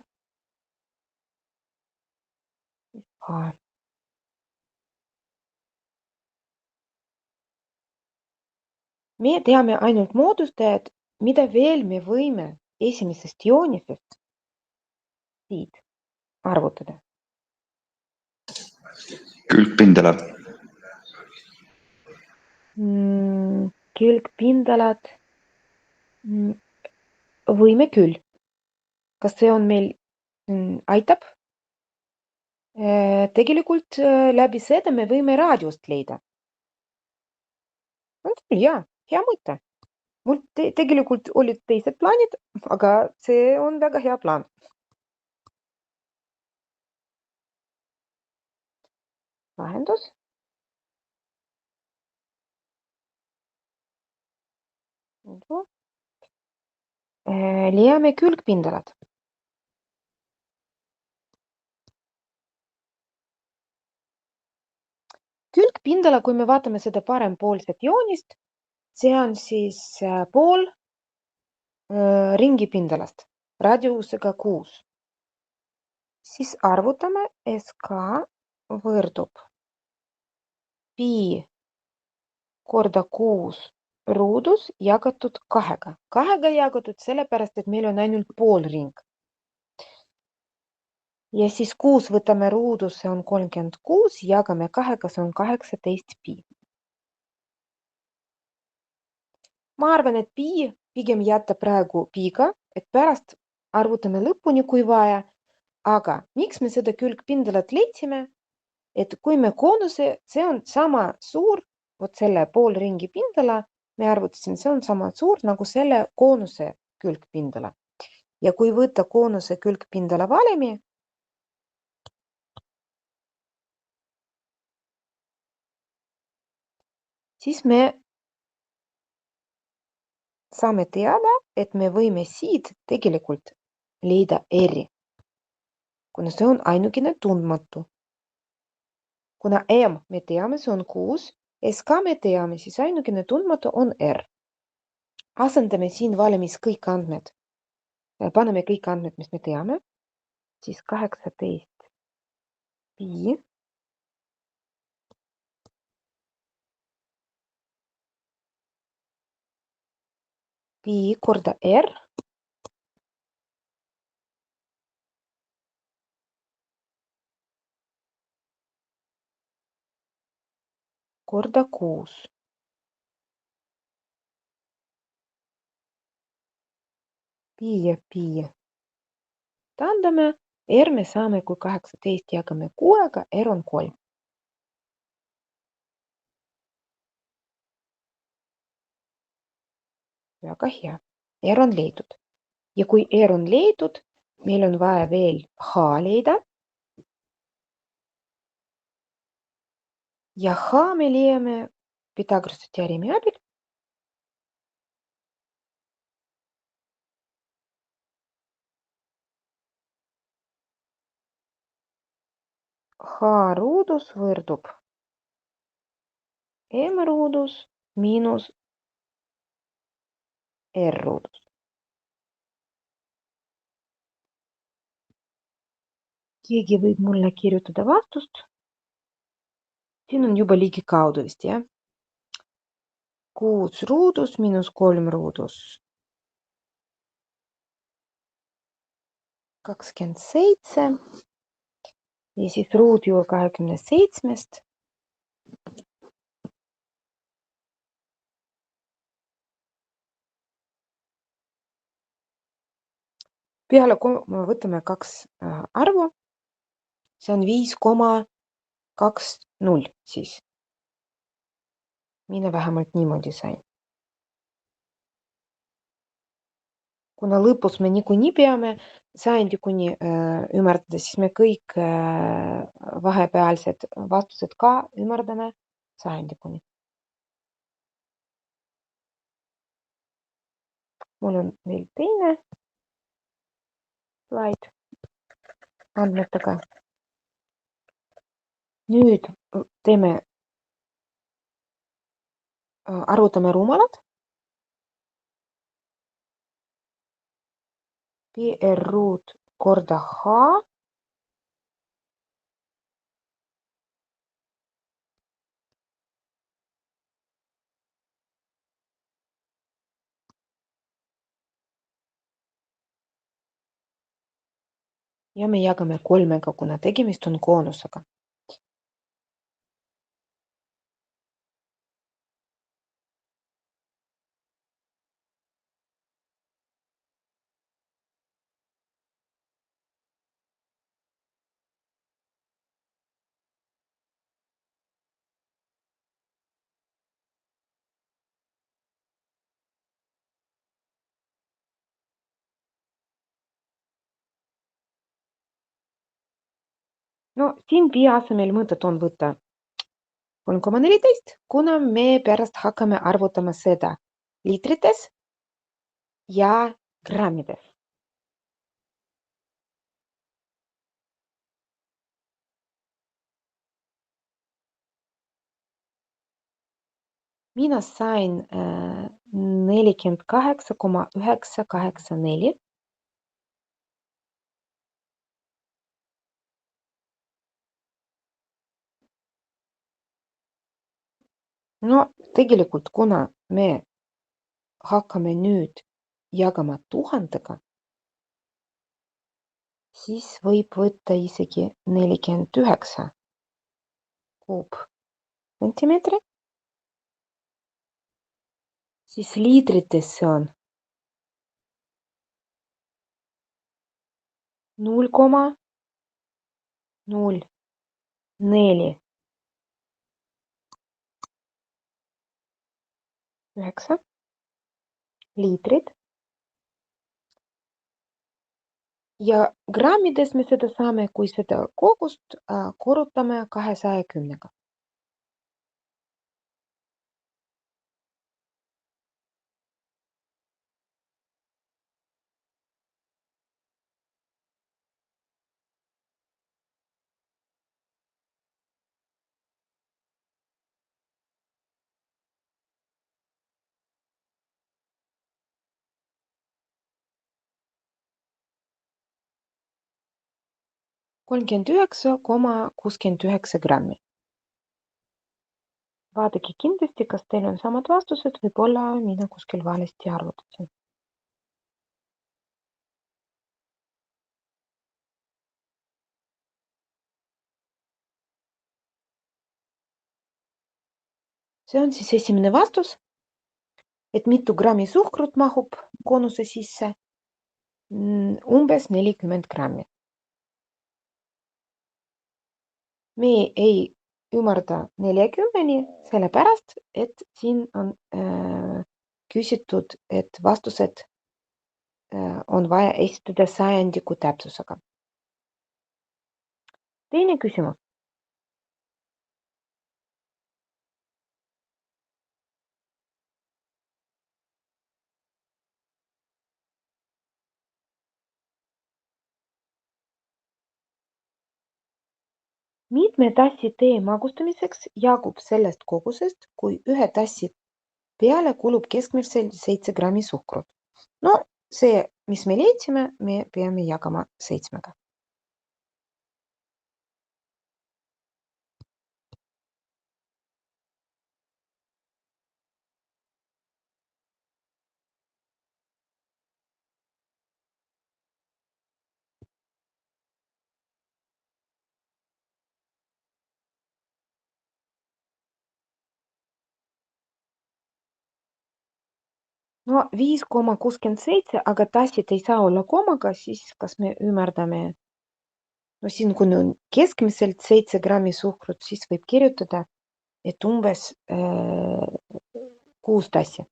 Me teame ainult moodustajad, mida veel me võime esimesest joonisest siit arvutada. Külgpindala. Külgpindalad võime küll. Kas see on meil aitab? Tegelikult läbi seda me võime raadiust leida. Jaa, hea mõte. Mul tegelikult olid teised plaanid, aga see on väga hea plaan. Lahendus. Leiame külgpindalad. Külgpindala, kui me vaatame seda parempoolset joonist, see on siis pool ringipindalast raadiusega 6. Siis arvutame SK võrdub pi korda 6 ruudus jagatud 2. 2 jagatud sellepärast, et meil on ainult pool ring. Ja siis 6 võtame ruudus, see on 36, jagame 2, see on 18 pi. Ma arvan, et pi pigem jätta praegu piga, et pärast arvutame lõpuni, kui vaja. Aga miks me seda külgpindalat leidsime? Et kui me koonuse, see on sama suur, vot selle poolringi pindala, me arvutasime, see on sama suur nagu selle koonuse külgpindala. Ja kui võtta koonuse külgpindala valemi, siis me saame teada, et me võime siit tegelikult leida R-i, kuna see on ainukene tundmatu. Kuna M me teame, see on 6, S ka me teame, siis ainukene tundmatu on R. Asendame siin valemis kõik andmed. Paneme kõik andmed, mis me teame. Siis 18 pi korda R korda 6. Pi ja pi. Taandame, R me saame, kui 18 jagame 6-ga, R on 3. Väga hea. R on leidnud. Ja kui R on leidnud, meil on vaja veel H leida. Ja H me leiame Pythagorase teoreemi abil. H ruudus võrdub M ruudus miinus R ruudus. Keegi võib mulle kirjutada vastust. Siin on juba ligikaudu vist, jah? 6 ruudus miinus 3 ruudus. 27. Ja siis ruudjuur 27. Peale võtame 2 arvu. See on 5,20 siis. Mina vähemalt niimoodi sain. Kuna lõpus me niikuinii peame sajandikuni ümardada, siis me kõik vahepealsed vastused ka ümardame sajandikuni. Mul on veel teine slaid andmetega. Nüüd teeme, arvutame rumalad. PR ruut korda H ja me jagame 3-ga, kuna tegemist on koonusega. No siin pi asemel mõtet on võtta 3,14, kuna me pärast hakkame arvutama seda liitrites ja grammides. Mina sain 48,984. No tegelikult, kuna me hakkame nüüd jagama 1000-ga, siis võib võtta isegi 49 kuupsentimeetri. Siis liitrites see on 0,04 9 liitrit. ja grammides me seda saame, kui seda kogust korrutame 210-ga. Kolmkümmend 39,69 grammi. Vaadake kindlasti, kas teil on samad vastused, võib-olla mina kuskil valesti arvutasin. See on siis esimene vastus, et mitu grammi suhkrut mahub koonuse sisse. Umbes 40 grammi. Me ei ümarda 40-ni, sellepärast, et siin on küsitud, et vastused on vaja esitada sajandiku täpsusega. Teine küsimus. Mitme tassi tee magustamiseks jagub sellest kogusest, kui ühe tassi peale kulub keskmiselt 7 grammi suhkrut? No see, mis me leidsime, me peame jagama 7-ga. No 5,67, aga tassid ei saa olla koomaga, siis kas me ümardame? No siin, kui on keskmiselt 7 grammi suhkrut, siis võib kirjutada, et umbes 6 tassi.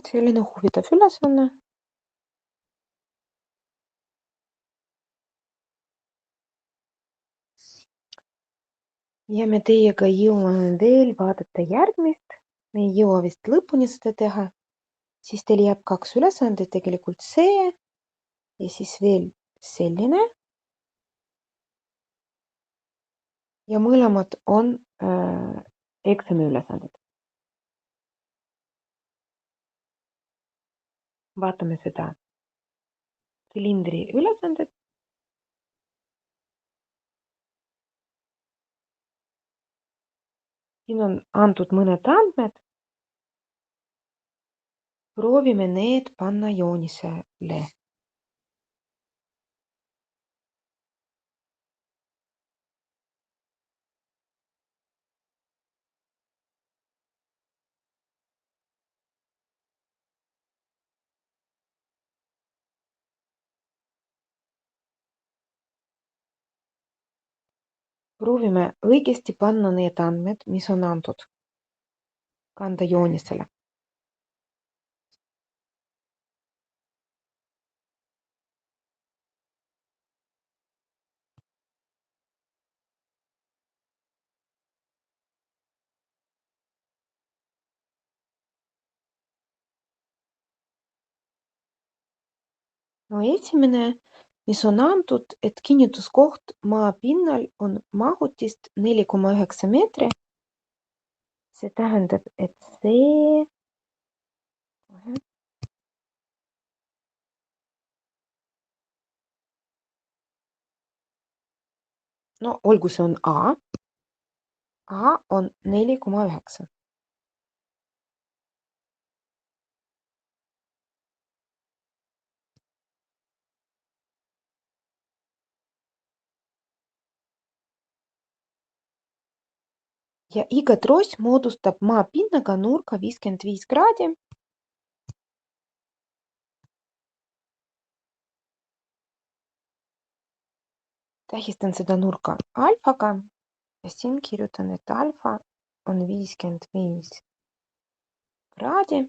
Selline huvitav ülesanne. Ja me teiega jõuame veel vaadata järgmist. Me ei jõua vist lõpuni seda teha. Siis teil jääb 2 ülesandet, tegelikult see ja siis veel selline. Ja mõlemad on eksami ülesanded. Vaatame seda silindri ülesandet. Siin on antud mõned andmed. Proovime need panna joonisele. Proovime õigesti panna need andmed, mis on antud, kanda joonisele. No esimene, mis on antud, et kinnituskoht maapinnal on mahutist 4,9 meetri. See tähendab, et see no olgu, see on A. A on 4,9. Ja iga tross moodustab maapinnaga nurka 55 kraadi. Tähistan seda nurka alfaga ja siin kirjutan, et alfa on 55 kraadi.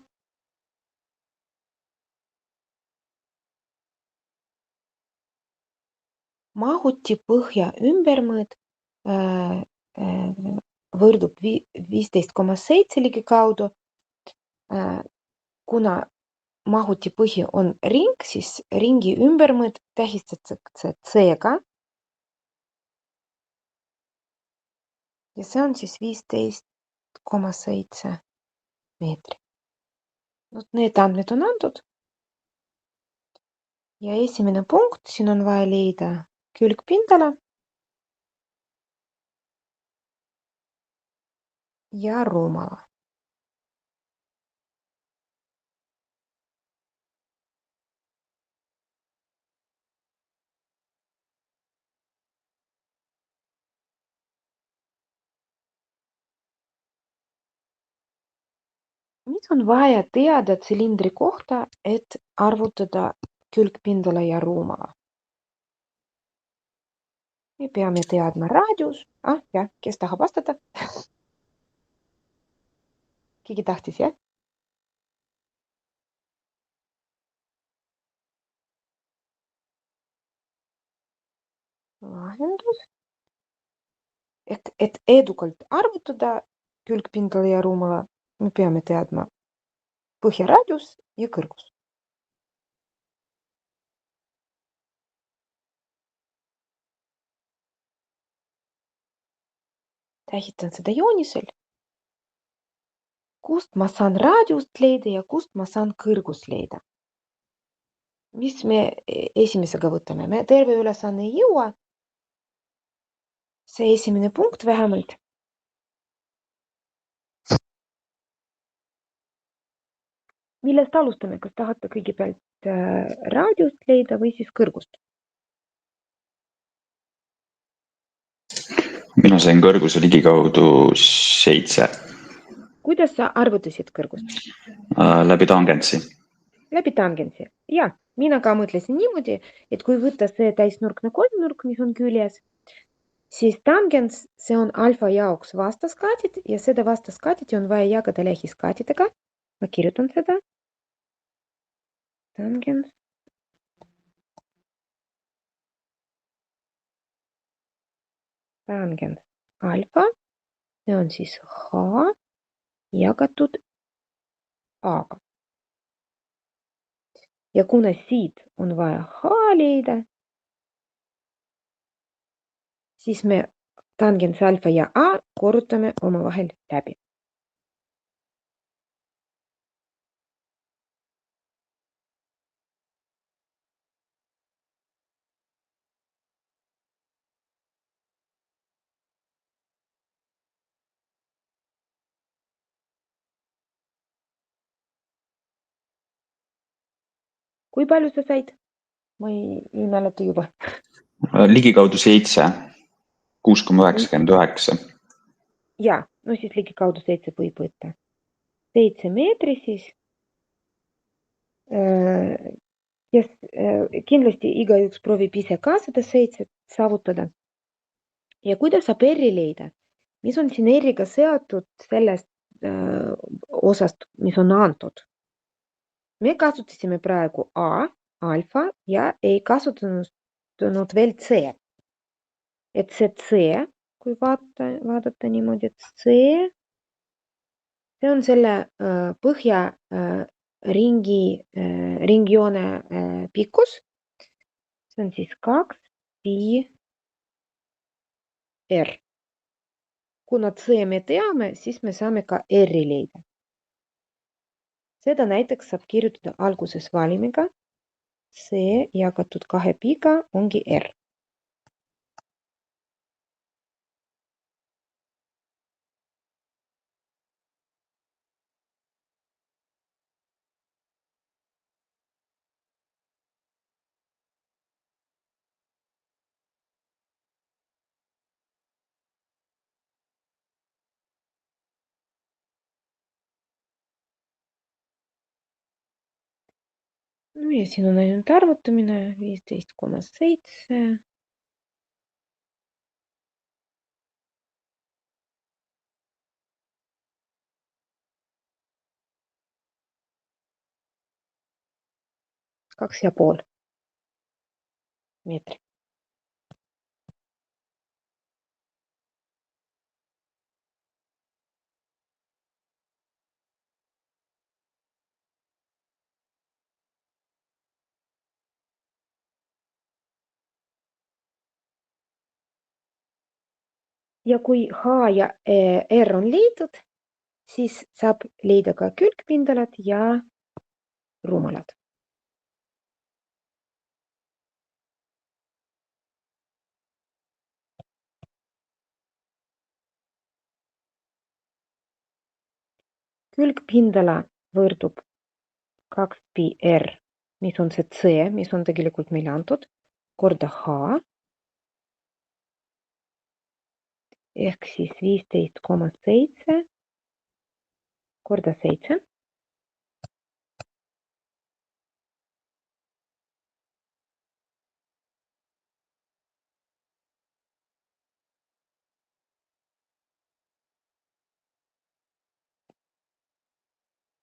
Mahuti põhja ümbermõõt võrdub 15,7 ligikaudu. Kuna mahuti põhi on ring, siis ringi ümbermõõt tähistatakse C-ga. Ja see on siis 15,7 meetri. Need andmed on antud. Ja esimene punkt, siin on vaja leida külgpindala ja ruumala. Mis on vaja teada tsilindri kohta, et arvutada külgpindala ja ruumala? Me peame teadma raadius. Jah, kes tahab vastata? Keegi tahtis, jah? Lahendus. Et edukalt arvutada külgpindala ja ruumala, me peame teadma põhja raadius ja kõrgus. Tähitan seda joonisel. Kust ma saan raadiust leida ja kust ma saan kõrgust leida? Mis me esimesega võtame? Me terve ülesanne ei jõua. See esimene punkt vähemalt. Millest alustame? Kas tahate kõigepealt raadiust leida või siis kõrgust? Mina sain kõrguse ligikaudu 7. Kuidas sa arvutasid kõrgust? Läbi tangentsi. Läbi tangentsi. Ja, mina ka mõtlesin niimoodi, et kui võtta see täisnurkne kolmnurk, mis on küljes, siis tangens, see on alfa jaoks vastaskaatit ja seda vastaskaatiti on vaja jagada lähiskaatidega. Ma kirjutan seda. Tangens. Tangens alfa, see on siis H jagatud A-ga. Ja kuna siit on vaja H leida, siis me tangens alfa ja A korrutame omavahel läbi. Kui palju sa said? Ma ei mäleta juba. Ligikaudu 7, 6,99. Ja, no siis ligikaudu 7 võib võtta. 7 meetri siis. Kindlasti igaüks proovib ise ka seda 7 saavutada. Ja kuidas saab R-i leida? Mis on siin R-iga seotud sellest osast, mis on antud? Me kasutasime praegu A, alfa ja ei kasutanud veel C. Et see C, kui vaadata niimoodi, et C, see on selle põhja ringjoone pikkus. See on siis 2 pi R. Kuna C me teame, siis me saame ka R-i leida. Seda näiteks saab kirjutada alguses valimiga. C jagatud 2 piga ongi R. No ja siin on ainult arvutamine 15,7. 2,5 meetri. Ja kui H ja R on leitud, siis saab leida ka külgpindalad ja rumalad. Külgpindala võrdub 2πr, mis on see C, mis on tegelikult meile antud, korda H, ehk siis 15,7 korda 7.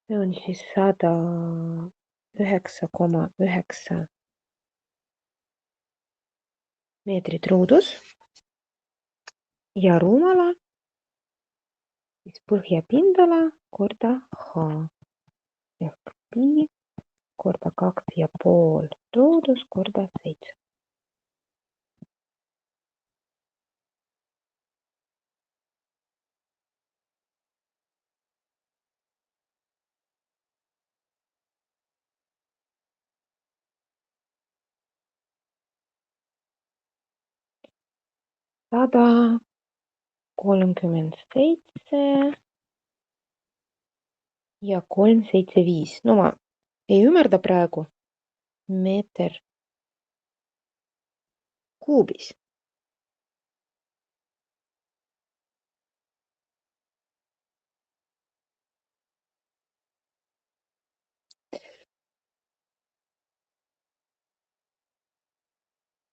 See on siis 109,9 meetrit ruudus ja rumala siis põhjapindala korda H ehk pi korda 2,5 ruudus korda 7. Sada 37 ja 375. No ma ei ümerda praegu meeter kuubis.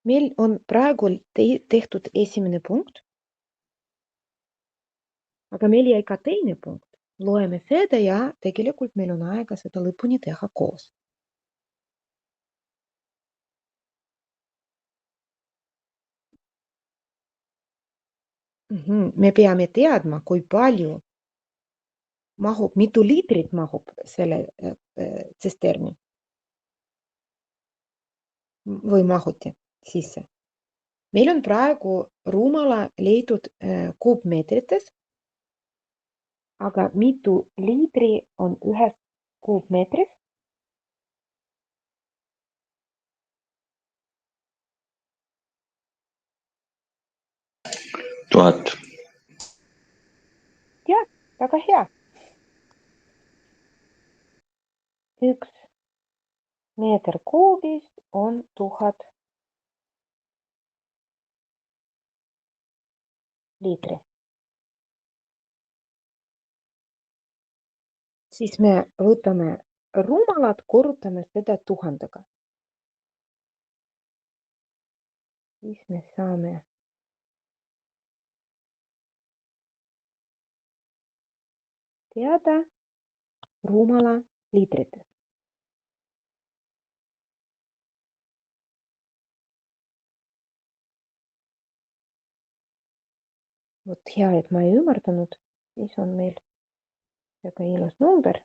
Meil on praegu tehtud esimene punkt, aga meil jäi ka teine punkt. Loeme seda ja tegelikult meil on aega seda lõpuni teha koos. Me peame teadma, kui palju mahub, mitu liitrit mahub selle tsesterni või mahuti sisse. Meil on praegu rumala leitud kuupmeetrites, aga mitu liitri on ühes kuupmeetris? Tuhat. Jah, väga hea. 1 meeter kuubist on 1000 liitri. Siis me võtame rumalad, korrutame seda 1000-ga. Siis me saame teada rumala liitrites. Vot hea, et ma ei ümardanud, siis on meil väga ilus number.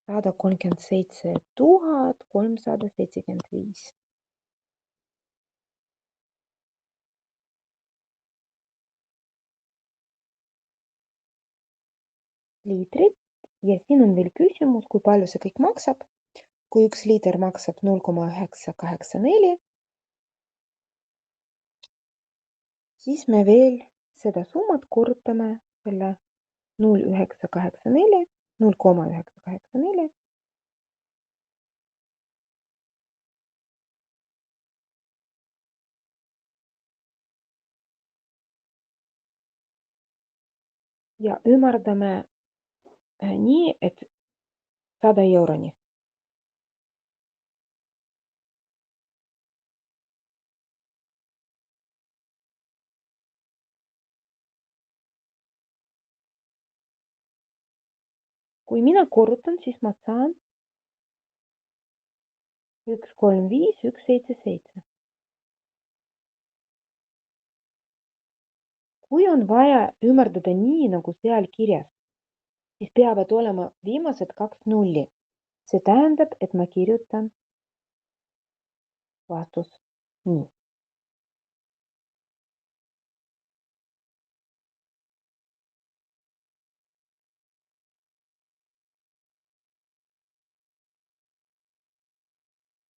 137 375. Liitrit ja siin on veel küsimus, kui palju see kõik maksab. Kui 1 liiter maksab 0,984, siis me veel seda summat korrutame selle 0,984 ja ümardame nii, et 100 euroni. Kui mina korrutan, siis ma saan üks, kolm, viis, üks, seitse, seitse. Kui on vaja ümardada nii, nagu seal kirjas, siis peavad olema viimased 2 nulli. See tähendab, et ma kirjutan vastus nii.